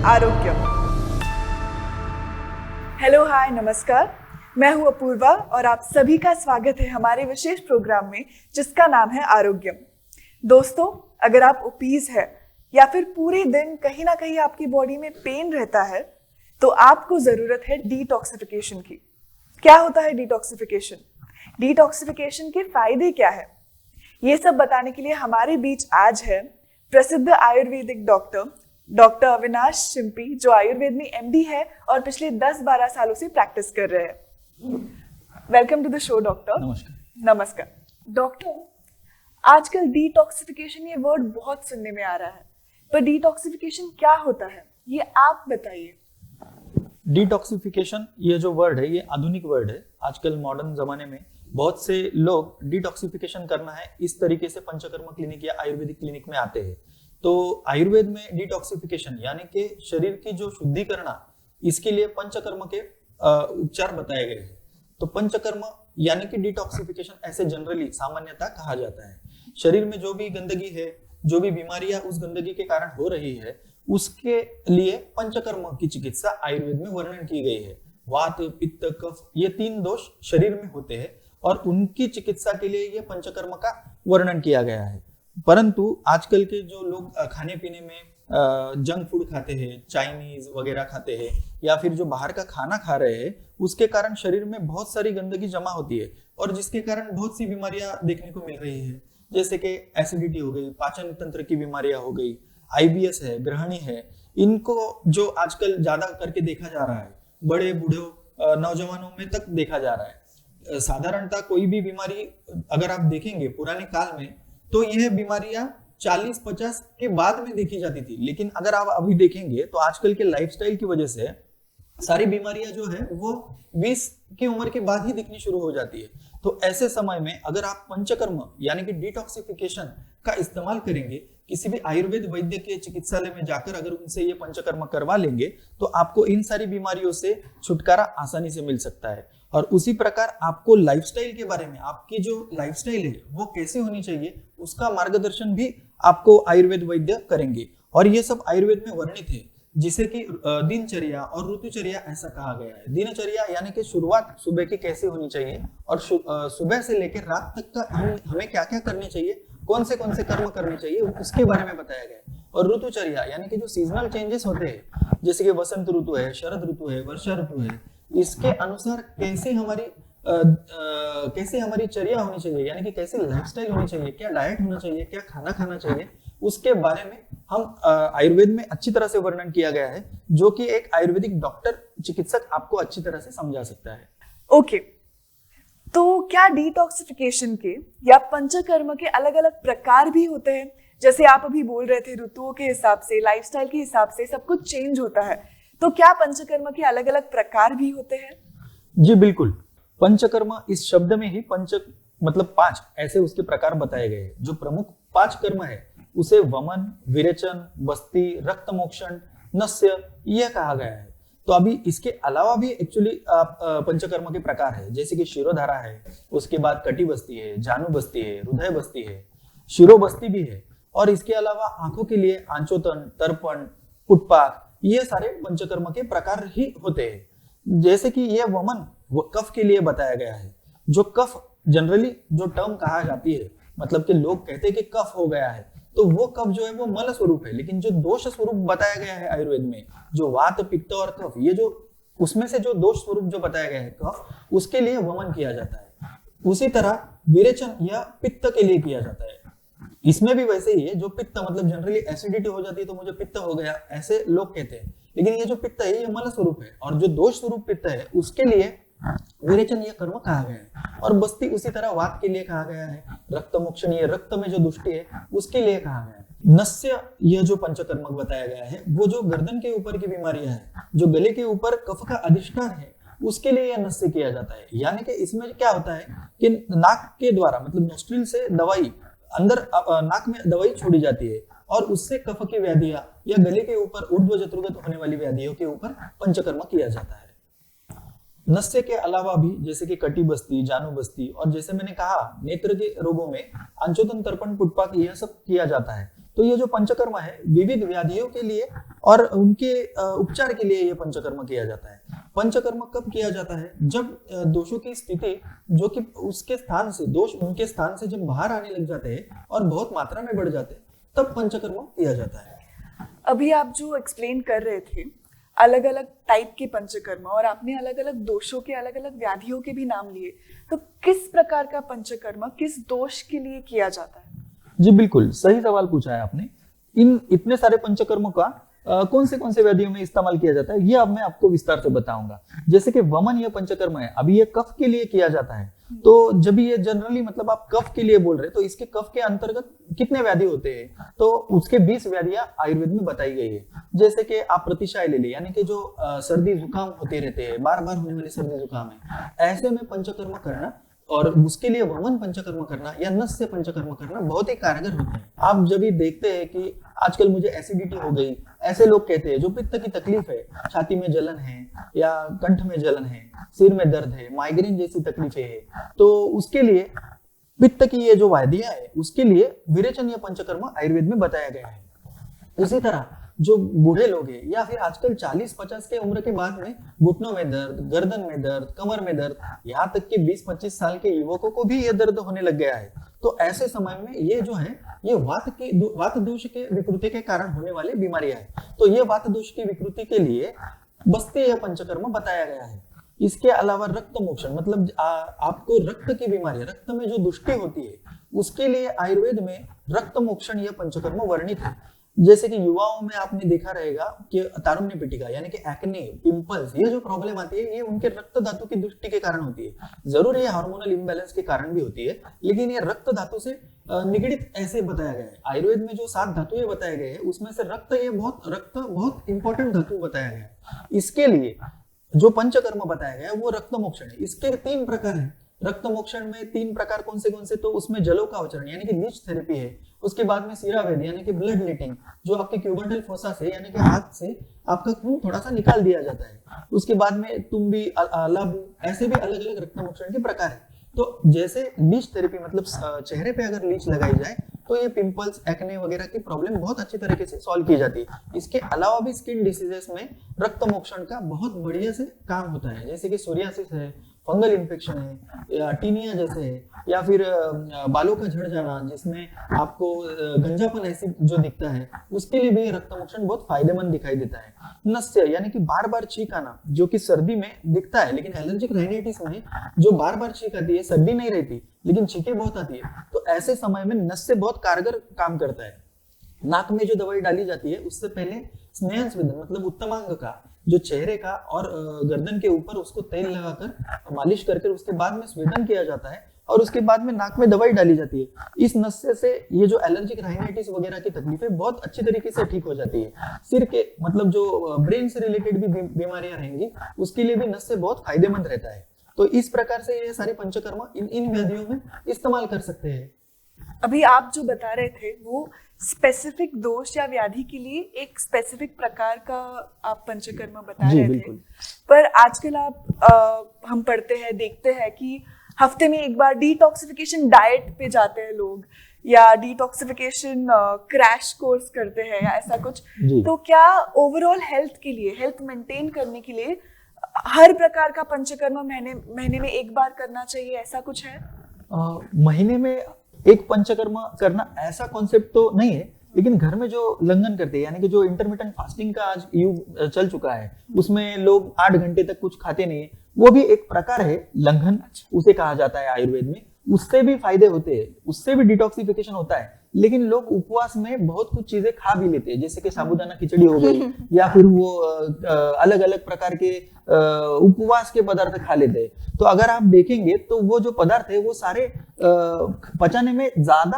आरोग्य। हेलो, हाय, नमस्कार। मैं हूं अपूर्वा और आप सभी का स्वागत है हमारे विशेष प्रोग्राम में जिसका नाम है आरोग्य। दोस्तों, अगर आप ओबीज है या फिर पूरे दिन कहीं ना कहीं आपकी बॉडी में पेन रहता है तो आपको जरूरत है डिटॉक्सिफिकेशन की। क्या होता है डिटॉक्सिफिकेशन? डिटॉक्सिफिकेशन के फायदे क्या है, ये सब बताने के लिए हमारे बीच आज है प्रसिद्ध आयुर्वेदिक डॉक्टर अविनाश शिंपी, जो आयुर्वेद में एमडी है और पिछले 10-12 सालों से प्रैक्टिस कर रहे हैं। Welcome to the show doctor. नमस्कार। नमस्कार डॉक्टर। आजकल डिटॉक्सिफिकेशन ये वर्ड बहुत सुनने में आ रहा है, पर डिटॉक्सिफिकेशन क्या होता है ये आप बताइए। डिटॉक्सिफिकेशन ये जो वर्ड है ये आधुनिक वर्ड है। आजकल मॉडर्न जमाने में बहुत से लोग डिटॉक्सिफिकेशन करना है इस तरीके से पंचकर्म क्लिनिक या आयुर्वेदिक क्लिनिक में आते हैं। तो आयुर्वेद में डिटॉक्सिफिकेशन यानी कि शरीर की जो शुद्धिकरण, इसके लिए पंचकर्म के उपचार बताए गए हैं। तो पंचकर्म यानी कि डिटॉक्सिफिकेशन ऐसे जनरली सामान्यतः कहा जाता है। शरीर में जो भी गंदगी है, जो भी बीमारियां उस गंदगी के कारण हो रही है, उसके लिए पंचकर्म की चिकित्सा आयुर्वेद में वर्णन की गई है। वात, पित्त, कफ ये 3 दोष शरीर में होते हैं और उनकी चिकित्सा के लिए ये पंचकर्म का वर्णन किया गया है। परंतु आजकल के जो लोग खाने पीने में जंक फूड खाते हैं, चाइनीज वगैरह खाते हैं या फिर जो बाहर का खाना खा रहे हैं, उसके कारण शरीर में बहुत सारी गंदगी जमा होती है और जिसके कारण बहुत सी बीमारियां देखने को मिल रही है, जैसे कि एसिडिटी हो गई, पाचन तंत्र की बीमारियां हो गई, आईबीएस है, ग्रहणी है। इनको जो आजकल ज्यादा करके देखा जा रहा है, बड़े बूढ़ों नौजवानों में तक देखा जा रहा है। साधारणतः कोई भी बीमारी अगर आप देखेंगे पुराने काल में तो यह बीमारियां 40-50 के बाद में देखी जाती थी, लेकिन अगर आप अभी देखेंगे तो आजकल के लाइफस्टाइल की वजह से सारी बीमारियां जो है वो 20 की उम्र के बाद ही दिखनी शुरू हो जाती है। तो ऐसे समय में अगर आप पंचकर्म यानी कि डिटॉक्सिफिकेशन का इस्तेमाल करेंगे, किसी भी आयुर्वेद वैद्य के चिकित्सालय में जाकर अगर उनसे ये पंचकर्म करवा लेंगे तो आपको इन सारी बीमारियों से छुटकारा आसानी से मिल सकता है। और उसी प्रकार आपको लाइफस्टाइल के बारे में, आपकी जो लाइफस्टाइल है वो कैसे होनी चाहिए, उसका मार्गदर्शन भी आपको आयुर्वेद वैद्य करेंगे। और ये सब आयुर्वेद में वर्णित है, जिसे कि दिनचर्या और ऋतुचर्या ऐसा कहा गया है। दिनचर्या यानी कि शुरुआत सुबह की कैसे होनी चाहिए और सुबह से लेकर रात तक का हमें क्या क्या करने चाहिए, कौन से कर्म करने चाहिए, उसके बारे में बताया गया है। और ऋतुचर्या यानी कि जो सीजनल चेंजेस होते हैं, जैसे कि वसंत ऋतु है, शरद ऋतु है, वर्षा ऋतु है, इसके अनुसार कैसे हमारी चर्या होनी चाहिए, यानी कि कैसे लाइफस्टाइल होनी चाहिए, क्या डाइट होना चाहिए, क्या खाना खाना चाहिए, उसके बारे में हम आयुर्वेद में अच्छी तरह से वर्णन किया गया है, जो कि एक आयुर्वेदिक डॉक्टर, चिकित्सक आपको अच्छी तरह से समझा सकता है। ओके, तो क्या डिटॉक्सिफिकेशन के या पंचकर्म के अलग अलग प्रकार भी होते हैं? जैसे आप अभी बोल रहे थे, ऋतुओं के हिसाब से, लाइफस्टाइल के हिसाब से सब कुछ चेंज होता है, तो क्या पंचकर्म के अलग अलग प्रकार भी होते हैं? जी बिल्कुल। पंचकर्म इस शब्द में ही पंच मतलब 5 ऐसे उसके प्रकार बताए गए हैं। जो प्रमुख 5 कर्म है उसे वमन, विरेचन, बस्ती, रक्तमोक्षण, नस्य यह कहा गया है। तो अभी इसके अलावा भी एक्चुअली पंचकर्म के प्रकार है, जैसे कि शिरोधारा है, उसके बाद कटी बस्ती है, जानु बस्ती है, हृदय बस्ती है, शिरो बस्ती भी है। और इसके अलावा आंखों के लिए आंचोतन, तर्पण, पुटपाक, ये सारे पंचकर्म के प्रकार ही होते हैं। जैसे कि ये वमन कफ के लिए बताया गया है। जो कफ जनरली जो टर्म कहा जाती है, मतलब कि लोग कहते हैं कि कफ हो गया है, तो वो कफ जो है वो मल स्वरूप है, लेकिन जो दोष स्वरूप बताया गया है आयुर्वेद में, जो वात, पित्त और कफ, ये जो उसमें से जो दोष स्वरूप जो बताया गया है कफ, उसके लिए वमन किया जाता है। उसी तरह विरेचन या पित्त के लिए किया जाता है। इसमें भी वैसे ही है, जो पित्त मतलब जनरली एसिडिटी हो जाती है तो मुझे पित्त हो गया, ऐसे लोग कहते हैं, लेकिन ये जो पित्त है ये मल स्वरूप है, और जो दोष स्वरूप पित्त है उसके लिए विरेचन ये कर्म कहा गया है। और बस्ती उसी तरह वात के लिए कहा गया है। रक्तमोक्षण ये रक्त में जो दुष्टि है उसके लिए कहा गया है। नस्य यह जो पंचकर्म बताया गया है वो जो गर्दन के ऊपर की बीमारियां है, जो गले के ऊपर कफ का अधिष्ठान है, उसके लिए यह नस्य किया जाता है। यानी कि इसमें क्या होता है कि नाक के द्वारा मतलब नोस्ट्रिल से दवाई अंदर नाक में दवाई छोड़ी जाती है और उससे कफ की व्याधियां या गले के ऊपर ऊर्ध्व जत्रुगत होने वाली व्याधियों के ऊपर पंचकर्म किया जाता है। नस्य के अलावा भी जैसे कि कटी बस्ती, जानु बस्ती और जैसे मैंने कहा नेत्र के रोगों में आंचोतन, तर्पण, पुटपाक यह सब किया जाता है। तो ये जो पंचकर्म है विविध व्याधियों के लिए और उनके उपचार के लिए ये पंचकर्म किया जाता है। पंचकर्म कब किया जाता है? जब दोषों की स्थिति जो कि उसके स्थान से, दोष उनके स्थान से जब बाहर आने लग जाते हैं और बहुत मात्रा में बढ़ जाते हैं, तब पंचकर्म किया जाता है। अभी आप जो एक्सप्लेन कर रहे थे अलग अलग टाइप के पंचकर्म, और आपने अलग अलग दोषों के, अलग अलग व्याधियों के भी नाम लिए, तो किस प्रकार का पंचकर्म किस दोष के लिए किया जाता है? जी बिल्कुल सही सवाल पूछा है आपने। इन इतने सारे पंचकर्मों का कौन से व्याधियों में इस्तेमाल किया जाता है, ये अब मैं आपको विस्तार से बताऊंगा। जैसे कि वमन यह पंचकर्म है, अभी ये कफ के लिए किया जाता है। तो जब ये जनरली मतलब आप कफ के लिए बोल रहे हैं, तो इसके कफ के अंतर्गत कितने व्याधि होते हैं, तो उसके 20 व्याधियां आयुर्वेद में बताई गई है। जैसे कि आप प्रतिशाय ले लें, यानी कि जो सर्दी जुकाम होते रहते हैं, बार बार होने वाली सर्दी जुकाम है, ऐसे में पंचकर्म करना और उसके लिए वमन पंचकर्म करना या नस्य पंचकर्म करना बहुत ही कारगर होता है। आप जब ये देखते हैं कि आजकल मुझे एसिडिटी हो गई, ऐसे लोग कहते हैं जो पित्त की तकलीफ है, छाती में जलन है या कंठ में जलन है, सिर में दर्द है, माइग्रेन जैसी तकलीफें है, तो उसके लिए पित्त की ये जो व्याधियां है उसके लिए विरेचन या पंचकर्म आयुर्वेद में बताया गया है। इसी तरह जो बूढ़े लोग हैं या फिर आजकल 40-50 के उम्र के बाद में घुटनों में दर्द, गर्दन में दर्द, कमर में दर्द, यहाँ तक कि 20-25 साल के युवकों को भी ये दर्द होने लग गया है, तो ऐसे समय में ये जो है ये वात दोष के विकृति के कारण होने वाली बीमारियां है। तो ये वात दोष की विकृति के लिए बस्ते या पंचकर्म बताया गया है। इसके अलावा रक्त मोक्षण, मतलब आपको रक्त की बीमारी, रक्त में जो दुष्टि होती है, उसके लिए आयुर्वेद में रक्त मोक्षण या पंचकर्म वर्णित है। जैसे कि युवाओं में आपने देखा रहेगा कि तारुण्य पिटिका यानी कि एक्ने, पिंपल्स, ये जो प्रॉब्लम आती है ये उनके रक्त धातु की दुष्टि के कारण होती है। जरूर ये हार्मोनल इम्बैलेंस के कारण भी होती है, लेकिन ये रक्त धातु से निगडित ऐसे बताया गया है। आयुर्वेद में जो 7 धातुएं बताए गए हैं उसमें से रक्त बहुत इंपॉर्टेंट धातु बताया गया है। इसके लिए जो पंचकर्म बताया गया है वो रक्त मोक्षण है। इसके 3 प्रकार है। रक्त मोक्षण में 3 प्रकार कौन से, तो उसमें जलोकावचरण यानी कि लीच थेरेपी है, उसके बाद में सीरावेद यानी कि ब्लड लीटिंग, जो आपके क्यूबर्टल फोसा से यानी कि हाथ से आपका खून थोड़ा सा निकाल दिया जाता है, उसके बाद में तुम्बी, लाबू, ऐसे भी अलग अलग रक्त मोक्षण के प्रकार है। तो जैसे लीच थेरेपी मतलब चेहरे पे अगर लीच लगाई जाए तो ये पिंपल्स, एक्ने वगैरह की प्रॉब्लम बहुत अच्छी तरीके से सॉल्व की जाती है। इसके अलावा भी स्किन डिसीजेस में रक्त मोक्षण का बहुत बढ़िया से काम होता है, जैसे कि सोरियासिस है, फंगल इन्फेक्शन है, या टीनिया जैसे है, या फिर बालों का झड़ जाना जिसमें आपको गंजापन ऐसी जो दिखता है, उसके लिए भी रक्त मोक्षण बहुत फायदेमंद दिखाई देता है। नस्य यानी कि बार बार छींक आना, जो कि सर्दी में दिखता है, लेकिन एलर्जिक राइनाइटिस में जो बार बार छींक आती है, सर्दी नहीं रहती लेकिन छींकें बहुत आती है, तो ऐसे समय में नस्य बहुत कारगर काम करता है। नाक में जो दवाई डाली जाती है उससे पहले स्नेहन स्वेदन मतलब उत्तमांग का, जो चेहरे का और गर्दन के ऊपर उसको तेल लगाकर मालिश करके उसके बाद में स्वेदन किया जाता है और उसके बाद में नाक में दवाई डाली जाती है। इस नस्य से ये जो एलर्जिक राइनाइटिस वगैरह की तकलीफें बहुत अच्छी तरीके से ठीक हो जाती है। सिर के मतलब जो ब्रेन से रिलेटेड भी बीमारियां रहेंगी उसके लिए भी नस्य बहुत फायदेमंद रहता है। तो इस प्रकार से ये सारे पंचकर्म इन व्याधियों में इस्तेमाल कर सकते हैं। अभी आप जो बता रहे थे वो स्पेसिफिक दोष या व्याधि के लिए एक स्पेसिफिक प्रकार का आप पंचकर्म बता रहे थे, पर आजकल हम पढ़ते हैं, देखते हैं कि हफ्ते में एक बार डिटॉक्सिफिकेशन डाइट पे जाते हैं लोग, या डिटॉक्सिफिकेशन क्रैश कोर्स करते हैं या ऐसा कुछ। तो क्या ओवरऑल हेल्थ के लिए, हेल्थ मेंटेन करने के लिए हर प्रकार का पंचकर्म महीने में एक बार करना चाहिए, ऐसा कुछ है? महीने में एक पंचकर्म करना ऐसा कॉन्सेप्ट तो नहीं है, लेकिन घर में जो लंघन करते हैं यानी कि जो इंटरमिटेंट फास्टिंग का आज युग चल चुका है, उसमें लोग 8 घंटे तक कुछ खाते नहीं है, वो भी एक प्रकार है लंघन, उसे कहा जाता है आयुर्वेद में। उससे भी फायदे होते हैं, उससे भी डिटॉक्सिफिकेशन होता है, लेकिन लोग उपवास में बहुत कुछ चीजें खा भी लेते हैं, जैसे कि साबूदाना खिचड़ी हो गई या फिर वो अलग अलग प्रकार के उपवास के पदार्थ खा लेते हैं। तो अगर आप देखेंगे तो वो जो पदार्थ है वो सारे पचाने में ज्यादा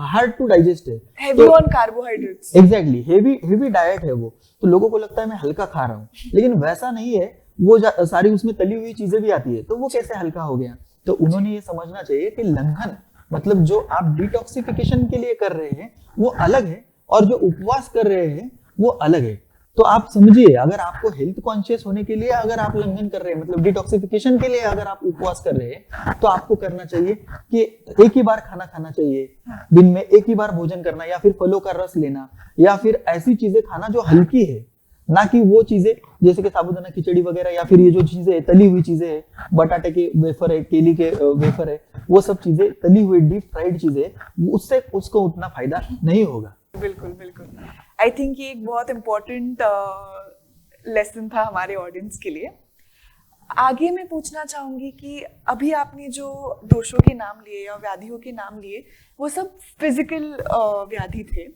हार्ड टू डाइजेस्ट है, heavy on carbohydrates. Exactly, heavy diet है वो, तो लोगों को लगता है मैं हल्का खा रहा हूँ, लेकिन वैसा नहीं है। वो सारी उसमें तली हुई चीजें भी आती है, तो वो कैसे हल्का हो गया? तो उन्होंने ये समझना चाहिए कि लंघन मतलब जो आप डिटॉक्सिफिकेशन के लिए कर रहे हैं वो अलग है और जो उपवास कर रहे हैं वो अलग है। तो आप समझिए, अगर आपको हेल्थ कॉन्शियस होने के लिए अगर आप लंघन कर रहे हैं, मतलब डिटॉक्सिफिकेशन के लिए अगर आप उपवास कर रहे हैं, तो आपको करना चाहिए कि एक ही बार खाना खाना चाहिए, दिन में एक ही बार भोजन करना, या फिर फलों का रस लेना, या फिर ऐसी चीजें खाना जो हल्की है, ना कि वो चीजें जैसे कि साबूदाना खिचड़ी वगैरह, या फिर ये जो चीजें तली हुई चीजें है, बटाटे के वेफर है, केली के वेफर है, वो सब चीजें तली हुई डीप फ्राइड चीजें, उससे उसको उतना फायदा नहीं होगा। बिल्कुल बिल्कुल। आई थिंक ये एक बहुत इम्पोर्टेंट लेसन था हमारे ऑडियंस के लिए। आगे मैं पूछना चाहूंगी कि अभी आपने जो दोषों के नाम लिए या व्याधियों के नाम लिए, वो सब फिजिकल व्याधि थे।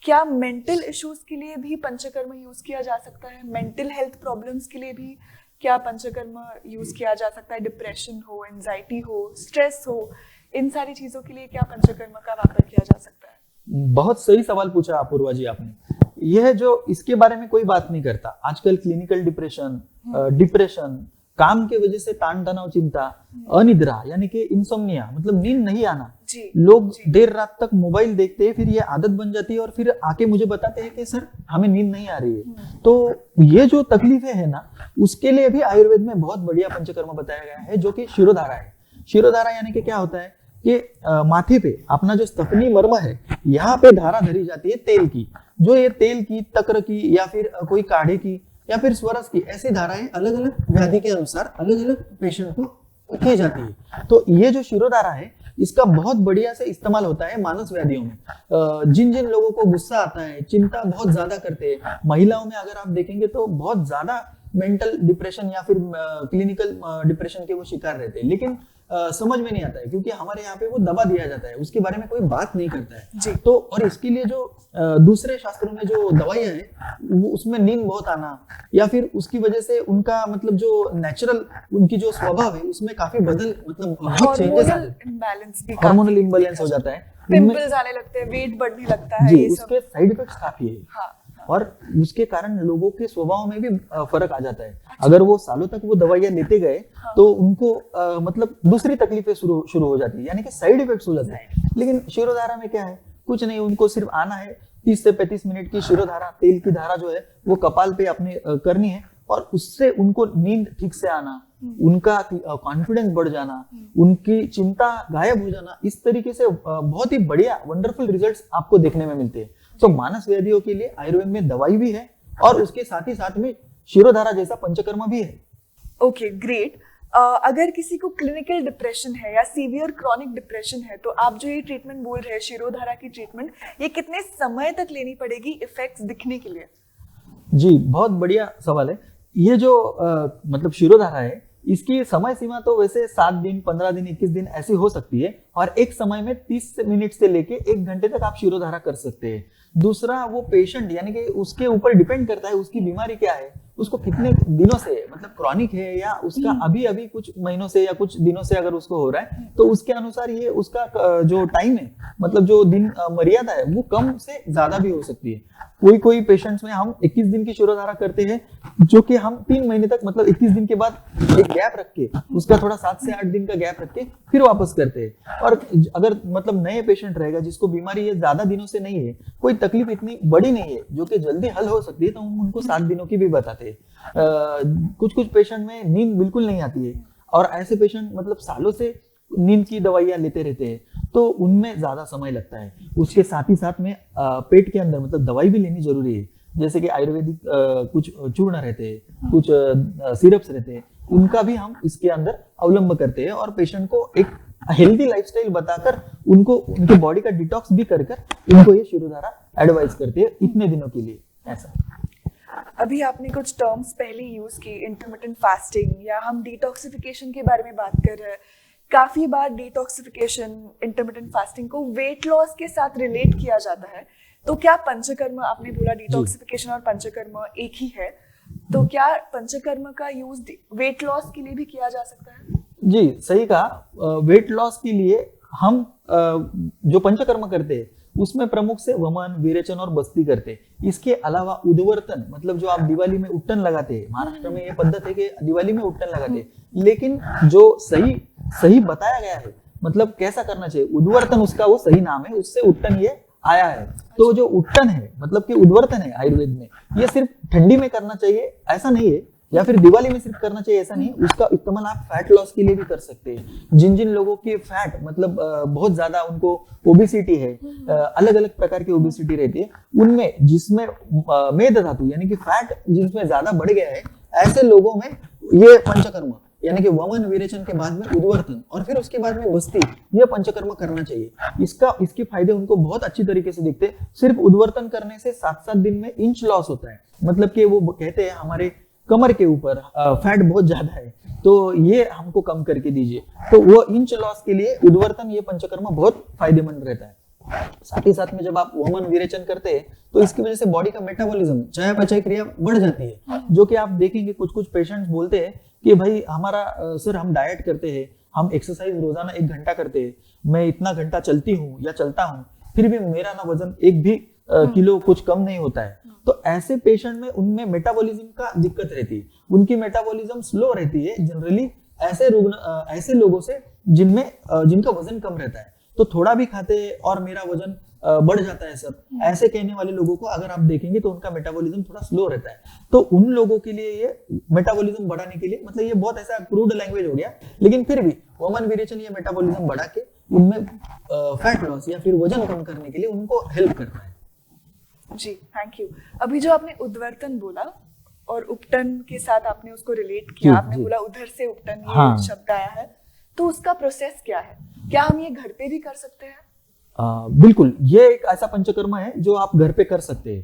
क्या मेंटल इश्यूज के लिए भी पंचकर्म यूज किया जा सकता है? मेंटल हेल्थ प्रॉब्लम्स के लिए भी क्या पंचकर्म यूज किया जा सकता है? डिप्रेशन हो, एंजाइटी हो, स्ट्रेस हो, इन सारी चीजों के लिए क्या पंचकर्म का वापर किया जा सकता है? बहुत सही सवाल पूछा अपूर्वा जी आपने। यह जो इसके बारे में कोई बात नहीं करता, आजकल क्लिनिकल डिप्रेशन, डिप्रेशन, काम के वजह से तान तनाव, चिंता, अनिद्रा यानी कि इंसोम्निया, मतलब नींद नहीं आना, लोग देर रात तक मोबाइल देखते हैं, फिर ये आदत बन जाती है और फिर आके मुझे बताते हैं कि सर हमें नींद नहीं आ रही है। तो ये जो तकलीफें है ना, उसके लिए भी आयुर्वेद में बहुत बढ़िया पंचकर्म बताया गया है, जो कि शिरोधारा है। शिरोधारा यानी कि क्या होता है कि माथे पे अपना जो स्तपनी मर्म है, यहाँ पे धारा धरी जाती है तेल की, जो ये तेल की, तक्र की, या फिर कोई काढ़े की, या फिर स्वरस की, ऐसी धाराएं अलग अलग व्याधि के अनुसार अलग अलग पेशेंट को की जाती है। तो ये जो शिरोधारा है, इसका बहुत बढ़िया से इस्तेमाल होता है मानस व्याधियों में। जिन जिन लोगों को गुस्सा आता है, चिंता बहुत ज्यादा करते हैं, महिलाओं में अगर आप देखेंगे तो बहुत ज्यादा मेंटल डिप्रेशन या फिर क्लिनिकल डिप्रेशन के वो शिकार रहते हैं, लेकिन समझ में नहीं आता है, क्योंकि हमारे यहाँ पे वो दबा दिया जाता है, उसके बारे में कोई बात नहीं करता है। तो और इसके लिए जो दूसरे शास्त्रों में जो दवाइयां हैं, वो उसमें नींद बहुत आना, या फिर उसकी वजह से उनका मतलब जो नेचुरल उनकी जो स्वभाव है उसमें काफी बदल, मतलब बहुत चेंजेस हार्मोनल इम्बैलेंस हो जाता है, पिंपल्स आने लगते हैं, वेट बढ़ने लगता है, जी, उसके साइड इफेक्ट्स काफी है। हाँ। और उसके कारण लोगों के स्वभाव में भी फर्क आ जाता है। अगर वो सालों तक वो दवाइयां लेते गए, तो उनको मतलब दूसरी तकलीफें शुरू हो जाती है, यानी कि साइड इफेक्ट्स हो जाते हैं। लेकिन शिरोधारा में क्या है, कुछ नहीं, उनको सिर्फ आना है, 30 से 35 मिनट की शिरोधारा, तेल की धारा जो है वो कपाल पे अपने करनी है, और उससे उनको नींद ठीक से आना, उनका कॉन्फिडेंस बढ़ जाना, उनकी चिंता गायब हो जाना, इस तरीके से बहुत ही बढ़िया वंडरफुल रिजल्ट्स आपको देखने में मिलते हैं। तो मानस व्याधियों के लिए आयुर्वेद में दवाई भी है, और उसके साथ ही साथ में शिरोधारा जैसा पंचकर्म भी है। Okay, great. अगर किसी को क्लिनिकल डिप्रेशन है या सीवियर क्रॉनिक डिप्रेशन है, तो आप जो ये ट्रीटमेंट बोल रहे हैं, शिरोधारा की ट्रीटमेंट, ये कितने समय तक लेनी पड़ेगी इफेक्ट्स दिखने के लिए? जी, बहुत बढ़िया सवाल है। ये जो मतलब शिरोधारा है, इसकी समय सीमा तो वैसे 7 दिन, 15 दिन, 21 दिन ऐसी हो सकती है, और एक समय में 30 मिनट से लेके 1 घंटे तक आप शिरोधारा कर सकते हैं। दूसरा, वो पेशेंट यानी कि उसके ऊपर डिपेंड करता है उसकी बीमारी क्या है, उसको कितने दिनों से, मतलब क्रॉनिक है या उसका अभी अभी कुछ महीनों से या कुछ दिनों से अगर उसको हो रहा है, तो उसके अनुसार ये उसका जो टाइम है, मतलब जो दिन मर्यादा है, वो कम से ज्यादा भी हो सकती है। कोई पेशेंट्स में हम 21 दिन की शिरोधारा करते हैं, जो कि हम 3 महीने तक, मतलब 21 दिन के बाद एक गैप रख के, उसका थोड़ा 7 से 8 दिन का गैप रख के फिर वापस करते हैं। और अगर मतलब नए पेशेंट रहेगा जिसको बीमारी ये ज्यादा दिनों से नहीं है, कोई तकलीफ इतनी बड़ी नहीं है जो कि जल्दी हल हो सकती है, तो हम उनको 7 दिनों की भी बताते हैं। कुछ पेशेंट में नींद बिल्कुल नहीं आती है, और ऐसे पेशेंट मतलब सालों से नींद की दवाइयां लेते रहते हैं, तो उनमें ज्यादा समय लगता है। उसके साथ ही साथ में पेट के अंदर मतलब दवाई भी लेनी जरूरी है, जैसे कि आयुर्वेदिक कुछ चूर्ण रहते हैं, कुछ सिरप्स रहते हैं, उनका भी हम इसके अंदर अवलंब करते हैं, और पेशेंट को एक हेल्दी लाइफस्टाइल बताकर उनको उनकी बॉडी का डिटॉक्स भी कर उनको ये शिरोधारा एडवाइस करते हैं इतने दिनों के लिए। ऐसा अभी आपने कुछ टर्म्स पहले यूज की, इंटरमिटेंट फास्टिंग, या हम डिटॉक्सिफिकेशन के बारे में बात कर रहे हैं। काफी बार डिटॉक्सिफिकेशन, इंटरमिटेंट फास्टिंग को वेट लॉस के साथ रिलेट किया जाता है, तो क्या पंचकर्म, आपने बोला डिटॉक्सिफिकेशन और पंचकर्म एक ही है, तो क्या पंचकर्म का यूज वेट लॉस के लिए भी किया जा सकता है? जी, सही कहा। वेट लॉस के लिए हम जो पंचकर्म करते हैं उसमें प्रमुख से वमन, विरेचन और बस्ती करते हैं। इसके अलावा उद्वर्तन, मतलब जो आप दिवाली में उट्टन लगाते हैं, महाराष्ट्र में ये पद्धत है कि दिवाली में उट्टन लगाते हैं, लेकिन जो सही बताया गया है, मतलब कैसा करना चाहिए, उद्वर्तन उसका वो सही नाम है, उससे उट्टन ये आया है। तो जो उट्टन है मतलब कि उद्वर्तन है आयुर्वेद में, ये सिर्फ ठंडी में करना चाहिए ऐसा नहीं है, या फिर दिवाली में सिर्फ करना चाहिए ऐसा नहीं। उसका इस्तेमाल आप फैट लॉस के लिए भी कर सकते हैं। जिन जिन लोगों के फैट मतलब बहुत ज्यादा उनको ओबेसिटी है, अलग अलग प्रकार की ओबेसिटी रहती है, उनमें जिसमें मेद धातु यानी कि फैट जिसमें ज्यादा बढ़ गया है, ऐसे लोगों में ये पंचकर्म यानी कि वमन विरेचन के बाद में उद्वर्तन और फिर उसके बाद में बस्ती, ये पंचकर्म करना चाहिए। इसके फायदे उनको बहुत अच्छी तरीके से दिखते हैं। सिर्फ उद्वर्तन करने से 7-7 दिन में इंच लॉस होता है, मतलब कि वो कहते हैं हमारे कमर के ऊपर फैट बहुत ज्यादा है, तो ये हमको कम करके दीजिए। तो वो इंच लॉस के लिए उद्वर्तन ये पंचकर्म बहुत फायदेमंद रहता है। साथ ही साथ में जब आप वमन विरेचन करते हैं तो इसकी वजह से बॉडी का मेटाबॉलिज्म चयापचय क्रिया बढ़ जाती है, जो कि आप देखेंगे कुछ पेशेंट्स बोलते हैं कि भाई हमारा सर हम डाइट करते हैं, हम एक्सरसाइज रोजाना 1 घंटा करते हैं, मैं इतना घंटा चलती हूँ या चलता हूँ, फिर भी मेरा ना वजन 1 भी किलो कुछ कम नहीं होता है। तो ऐसे पेशेंट में उनमें मेटाबॉलिज्म का दिक्कत रहती है, उनकी मेटाबॉलिज्म स्लो रहती है जनरली ऐसे लोगों से जिनका वजन कम रहता है। तो थोड़ा भी खाते हैं और मेरा वजन बढ़ जाता है सर, ऐसे कहने वाले लोगों को अगर आप देखेंगे तो उनका मेटाबॉलिज्म थोड़ा स्लो रहता है। तो उन लोगों के लिए ये मेटाबॉलिज्म बढ़ाने के लिए, मतलब ये बहुत ऐसा क्रूड लैंग्वेज हो गया, लेकिन फिर भी वमन विरेचन ये मेटाबॉलिज्म बढ़ा के उनमें फैट लॉस या फिर वजन कम करने के लिए उनको हेल्प करता है। जी थैंक यू। अभी जो आपने उद्वर्तन बोला और उपटन के साथ आपने उसको रिलेट किया, आपने बोला उधर से उपटन ये शब्द आया है, तो उसका प्रोसेस क्या है? क्या हम ये घर पे भी कर सकते हैं? बिल्कुल, ये एक ऐसा पंचकर्म है जो आप घर पे कर सकते हैं।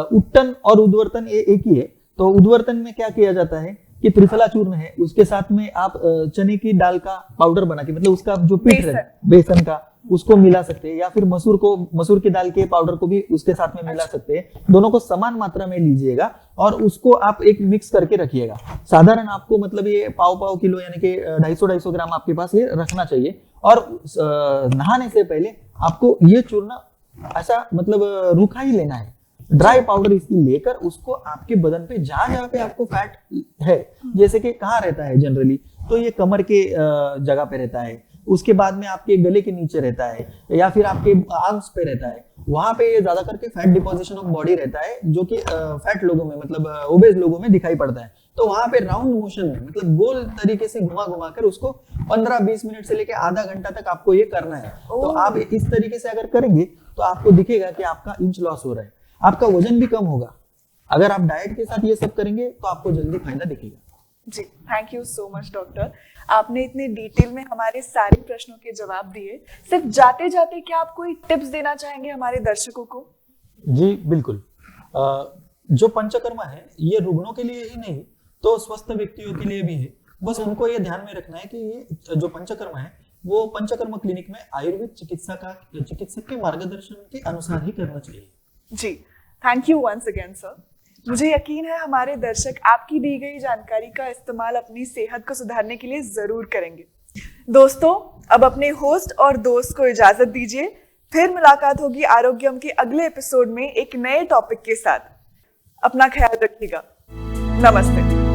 उपटन और उद्वर्तन ये एक ही है। तो उद्वर्तन में क्या किया जाता है कि त्रिफला चूर्ण है, उसके साथ में आप चने की दाल का पाउडर बना के, मतलब उसका जो पीठ है बेसन का, उसको मिला सकते हैं, या फिर मसूर की दाल के पाउडर को भी उसके साथ में मिला सकते हैं। दोनों को समान मात्रा में लीजिएगा और उसको आप एक मिक्स करके रखिएगा। साधारण आपको मतलब ये पाव किलो यानी कि 250 ग्राम आपके पास ये रखना चाहिए। और नहाने से पहले आपको ये चूर्ण ऐसा मतलब रूखा ही लेना है, ड्राई पाउडर इसकी लेकर उसको आपके बदन पे जहां पे आपको फैट है, जैसे कि कहाँ रहता है जनरली, तो ये कमर के जगह पे रहता है, उसके बाद में आपके गले के नीचे रहता है, या फिर आपके आर्म्स पे रहता है, वहां पे ये ज्यादा करके फैट डिपोजिशन ऑफ बॉडी रहता है, जो कि फैट लोगों में मतलब ओबेस लोगों में दिखाई पड़ता है। तो वहां पे राउंड मोशन में मतलब गोल तरीके से घुमा कर उसको 15-20 मिनट से लेकर आधा घंटा तक आपको ये करना है। तो आप इस तरीके से अगर करेंगे तो आपको दिखेगा कि आपका इंच लॉस हो रहा है, आपका वजन भी कम होगा। अगर आप डाइट के साथ ये सब करेंगे तो आपको जल्दी फायदा दिखेगा। जी thank you so much doctor, आपने इतने डिटेल में हमारे सारे प्रश्नों के जवाब दिए। सिर्फ जाते जाते क्या आप कोई टिप्स देना चाहेंगे हमारे दर्शकों को? जी बिल्कुल, जो पंचकर्म है ये रुग्णों के लिए ही नहीं तो स्वस्थ व्यक्तियों के लिए भी है। बस उनको ये ध्यान में रखना है कि ये जो पंचकर्म है वो पंचकर्म क्लिनिक में आयुर्वेद चिकित्सक के मार्गदर्शन के अनुसार ही करना चाहिए। जी thank you once again sir. मुझे यकीन है हमारे दर्शक आपकी दी गई जानकारी का इस्तेमाल अपनी सेहत को सुधारने के लिए जरूर करेंगे। दोस्तों, अब अपने होस्ट और दोस्त को इजाजत दीजिए। फिर मुलाकात होगी आरोग्यम के अगले एपिसोड में एक नए टॉपिक के साथ। अपना ख्याल रखिएगा। नमस्ते।